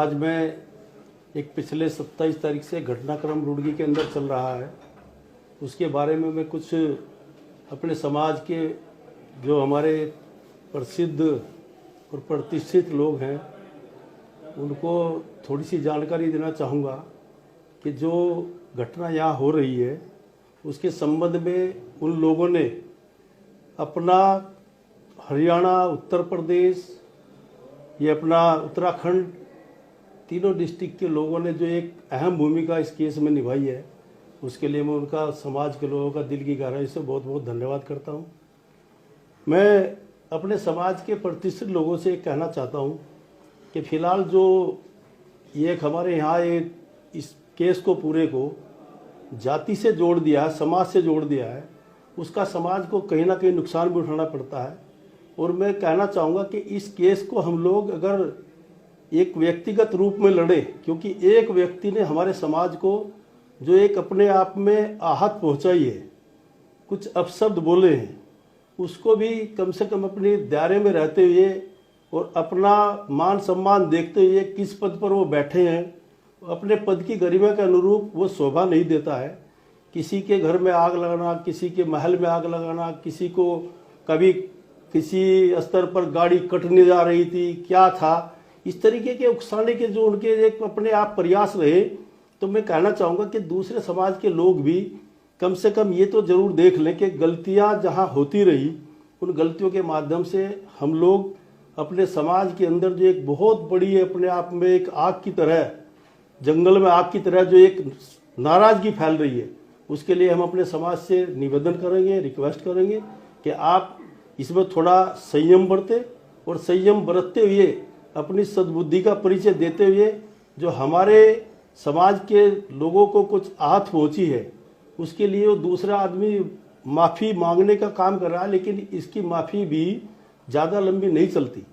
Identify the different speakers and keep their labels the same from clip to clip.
Speaker 1: आज मैं एक पिछले 27 तारीख से घटनाक्रम रुड़की के अंदर चल रहा है, उसके बारे में मैं कुछ अपने समाज के जो हमारे प्रसिद्ध और प्रतिष्ठित लोग हैं उनको थोड़ी सी जानकारी देना चाहूँगा कि जो घटना यहाँ हो रही है उसके संबंध में उन लोगों ने अपना हरियाणा, उत्तर प्रदेश, ये अपना उत्तराखंड, तीनों डिस्ट्रिक्ट के लोगों ने जो एक अहम भूमिका इस केस में निभाई है, उसके लिए मैं उनका, समाज के लोगों का दिल की गहराई से बहुत बहुत धन्यवाद करता हूँ। मैं अपने समाज के प्रतिष्ठित लोगों से कहना चाहता हूँ कि फ़िलहाल जो ये एक हमारे यहाँ एक इस केस को पूरे को जाति से जोड़ दिया है, समाज से जोड़ दिया है, उसका समाज को कहीं ना कहीं नुकसान भी उठाना पड़ता है। और मैं कहना चाहूँगा कि इस केस को हम लोग अगर एक व्यक्तिगत रूप में लड़े, क्योंकि एक व्यक्ति ने हमारे समाज को जो एक अपने आप में आहत पहुँचाई है, कुछ अपशब्द बोले हैं, उसको भी कम से कम अपने दायरे में रहते हुए और अपना मान सम्मान देखते हुए किस पद पर वो बैठे हैं, अपने पद की गरिमा के अनुरूप वो शोभा नहीं देता है। किसी के घर में आग लगाना, किसी के महल में आग लगाना, किसी को कभी किसी स्तर पर गाड़ी कटने जा रही थी, क्या था, इस तरीके के उकसाने के जो उनके एक अपने आप प्रयास रहे, तो मैं कहना चाहूँगा कि दूसरे समाज के लोग भी कम से कम ये तो ज़रूर देख लें कि गलतियाँ जहाँ होती रही, उन गलतियों के माध्यम से हम लोग अपने समाज के अंदर जो एक बहुत बड़ी अपने आप में एक आग की तरह, जंगल में आग की तरह जो एक नाराज़गी फैल रही है, उसके लिए हम अपने समाज से निवेदन करेंगे, रिक्वेस्ट करेंगे कि आप इसमें थोड़ा संयम बरतें और संयम बरतते हुए अपनी सद्बुद्धि का परिचय देते हुए जो हमारे समाज के लोगों को कुछ आहत पहुंची है, उसके लिए वो दूसरा आदमी माफ़ी मांगने का काम कर रहा है, लेकिन इसकी माफ़ी भी ज़्यादा लंबी नहीं चलती।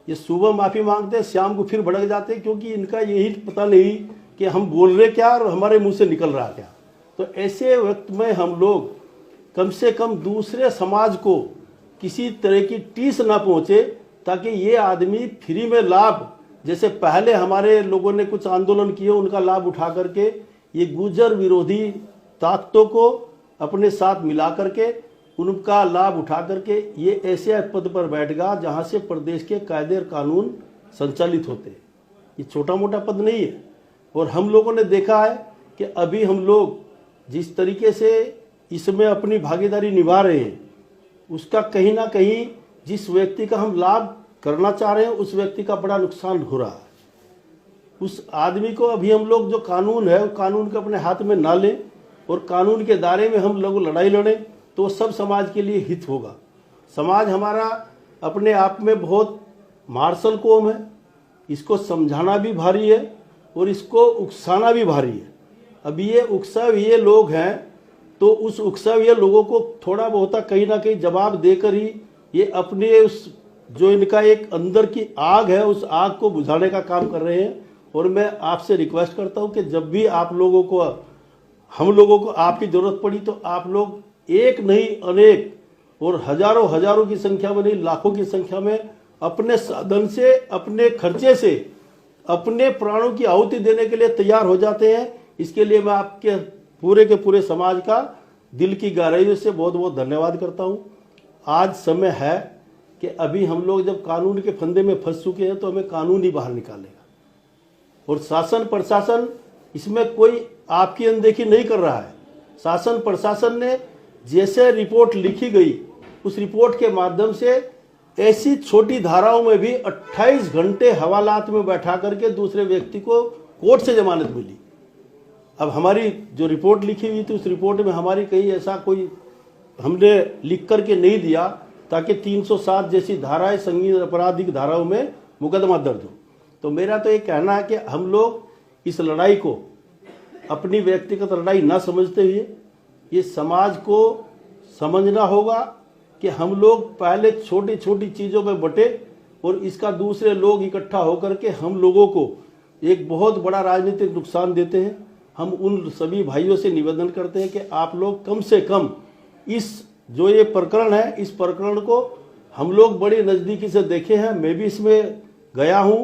Speaker 1: ये सुबह माफ़ी मांगते हैं, शाम को फिर भड़क जाते हैं, क्योंकि इनका यही पता नहीं कि हम बोल रहे क्या और हमारे मुंह से निकल रहा क्या। तो ऐसे वक्त में हम लोग कम से कम दूसरे समाज को किसी तरह की टीस ना पहुँचे, ताकि ये आदमी फ्री में लाभ, जैसे पहले हमारे लोगों ने कुछ आंदोलन किए, उनका लाभ उठा करके ये गुर्जर विरोधी ताकतों को अपने साथ मिला करके उनका लाभ उठा करके ये ऐसे पद पर बैठ गया जहाँ से प्रदेश के कायदे और कानून संचालित होते हैं। ये छोटा मोटा पद नहीं है। और हम लोगों ने देखा है कि अभी हम लोग जिस तरीके से इसमें अपनी भागीदारी निभा रहे हैं, उसका कहीं ना कहीं जिस व्यक्ति का हम लाभ करना चाह रहे हैं, उस व्यक्ति का बड़ा नुकसान हो रहा है। उस आदमी को अभी हम लोग जो कानून है, वो कानून को अपने हाथ में ना लें और कानून के दायरे में हम लोग लड़ाई लड़ें, तो सब समाज के लिए हित होगा। समाज हमारा अपने आप में बहुत मार्शल कौम है, इसको समझाना भी भारी है और इसको उकसाना भी भारी है। अभी ये उकसा हुए लोग हैं, तो उस उकसा हुए लोगों को थोड़ा बहुत कहीं ना कहीं जवाब देकर ही ये अपने उस जो इनका एक अंदर की आग है, उस आग को बुझाने का काम कर रहे हैं। और मैं आपसे रिक्वेस्ट करता हूं कि जब भी आप लोगों को, हम लोगों को आपकी ज़रूरत पड़ी, तो आप लोग एक नहीं अनेक और हजारों हजारों की संख्या में नहीं, लाखों की संख्या में अपने साधन से, अपने खर्चे से, अपने प्राणों की आहुति देने के लिए तैयार हो जाते हैं। इसके लिए मैं आपके पूरे के पूरे समाज का दिल की गहराइयों से बहुत बहुत धन्यवाद करता हूँ। आज समय है कि अभी हम लोग जब कानून के फंदे में फंस चुके हैं, तो हमें कानून ही बाहर निकालेगा। और शासन प्रशासन इसमें कोई आपकी अनदेखी नहीं कर रहा है। शासन प्रशासन ने जैसे रिपोर्ट लिखी गई, उस रिपोर्ट के माध्यम से ऐसी छोटी धाराओं में भी 28 घंटे हवालात में बैठा करके दूसरे व्यक्ति को कोर्ट से जमानत मिली। अब हमारी जो रिपोर्ट लिखी हुई थी, उस रिपोर्ट में हमारी कहीं ऐसा कोई हमने लिख करके नहीं दिया ताकि 307 जैसी धाराएं, संगीन आपराधिक धाराओं में मुकदमा दर्ज हो। तो मेरा तो ये कहना है कि हम लोग इस लड़ाई को अपनी व्यक्तिगत लड़ाई ना समझते हुए ये समाज को समझना होगा कि हम लोग पहले छोटी छोटी चीज़ों में बटे और इसका दूसरे लोग इकट्ठा होकर के हम लोगों को एक बहुत बड़ा राजनीतिक नुकसान देते हैं। हम उन सभी भाइयों से निवेदन करते हैं कि आप लोग कम से कम इस जो ये प्रकरण है, इस प्रकरण को हम लोग बड़ी नज़दीकी से देखे हैं। मैं भी इसमें गया हूँ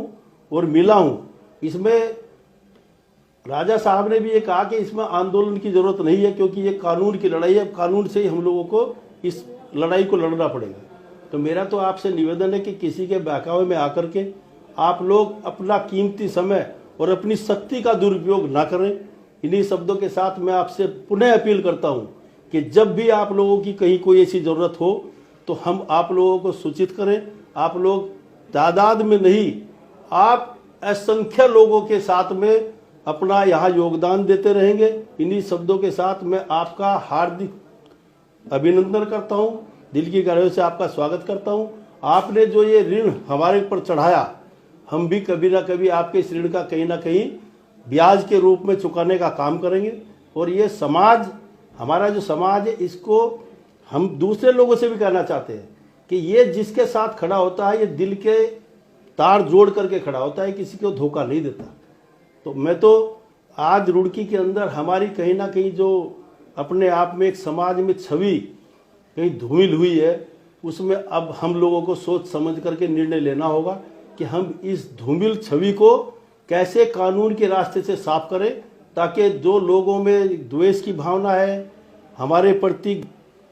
Speaker 1: और मिला हूँ, इसमें राजा साहब ने भी ये कहा कि इसमें आंदोलन की जरूरत नहीं है, क्योंकि ये कानून की लड़ाई है, कानून से ही हम लोगों को इस लड़ाई को लड़ना पड़ेगा। तो मेरा तो आपसे निवेदन है कि किसी के बहकावे में आकर के आप लोग अपना कीमती समय और अपनी शक्ति का दुरुपयोग ना करें। इन्हीं शब्दों के साथ मैं आपसे पुनः अपील करता हूं कि जब भी आप लोगों की कहीं कोई ऐसी जरूरत हो तो हम आप लोगों को सूचित करें। आप लोग तादाद में नहीं, आप असंख्य लोगों के साथ में अपना यहाँ योगदान देते रहेंगे। इन्हीं शब्दों के साथ मैं आपका हार्दिक अभिनंदन करता हूं, दिल की गहराइयों से आपका स्वागत करता हूं। आपने जो ये ऋण हमारे ऊपर चढ़ाया, हम भी कभी ना कभी आपके इस ऋण का कहीं ना कहीं ब्याज के रूप में चुकाने का काम करेंगे। और ये समाज, हमारा जो समाज है, इसको हम दूसरे लोगों से भी कहना चाहते हैं कि ये जिसके साथ खड़ा होता है, ये दिल के तार जोड़ करके खड़ा होता है, किसी को धोखा नहीं देता। तो मैं तो आज रुड़की के अंदर हमारी कहीं ना कहीं जो अपने आप में एक समाज में छवि कहीं धूमिल हुई है, उसमें अब हम लोगों को सोच समझ करके निर्णय लेना होगा कि हम इस धूमिल छवि को कैसे कानून के रास्ते से साफ करें, ताकि जो लोगों में द्वेष की भावना है, हमारे प्रति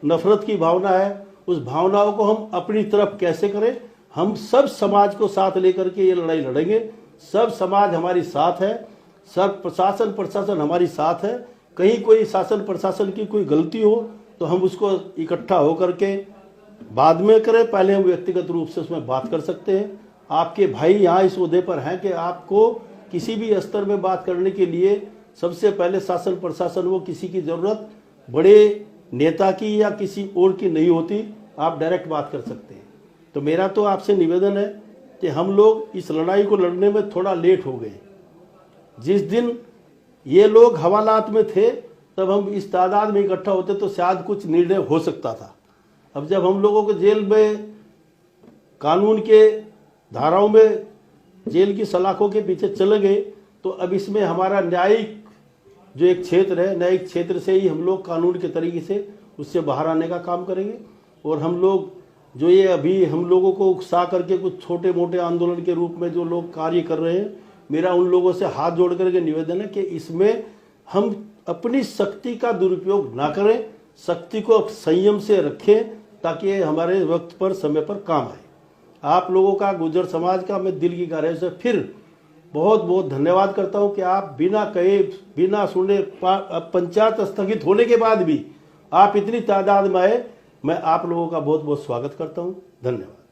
Speaker 1: नफरत की भावना है, उस भावनाओं को हम अपनी तरफ कैसे करें। हम सब समाज को साथ लेकर के ये लड़ाई लड़ेंगे। सब समाज हमारी साथ है, सब प्रशासन हमारी साथ है। कहीं कोई शासन प्रशासन की कोई गलती हो तो हम उसको इकट्ठा होकर के बाद में करें, पहले हम व्यक्तिगत रूप से उसमें बात कर सकते हैं। आपके भाई यहाँ इस ओहदे पर हैं कि आपको किसी भी स्तर में बात करने के लिए सबसे पहले शासन प्रशासन, वो किसी की ज़रूरत बड़े नेता की या किसी और की नहीं होती, आप डायरेक्ट बात कर सकते हैं। तो मेरा तो आपसे निवेदन है कि हम लोग इस लड़ाई को लड़ने में थोड़ा लेट हो गए। जिस दिन ये लोग हवालात में थे तब हम इस तादाद में इकट्ठा होते तो शायद कुछ निर्णय हो सकता था। अब जब हम लोगों को जेल में कानून के धाराओं में जेल की सलाखों के पीछे चले गए, तो अब इसमें हमारा न्यायिक जो एक क्षेत्र है, न्यायिक क्षेत्र से ही हम लोग कानून के तरीके से उससे बाहर आने का काम करेंगे। और हम लोग जो ये अभी हम लोगों को उकसा करके कुछ छोटे मोटे आंदोलन के रूप में जो लोग कार्य कर रहे हैं, मेरा उन लोगों से हाथ जोड़ करके निवेदन है कि इसमें हम अपनी शक्ति का दुरुपयोग ना करें, शक्ति को संयम से रखें, ताकि ये हमारे वक्त पर समय पर काम आए। आप लोगों का, गुर्जर समाज का मैं दिल की गहराई से फिर बहुत बहुत धन्यवाद करता हूं कि आप बिना कहे, बिना सुने, पंचायत स्थगित होने के बाद भी आप इतनी तादाद में आए। मैं आप लोगों का बहुत बहुत स्वागत करता हूं। धन्यवाद।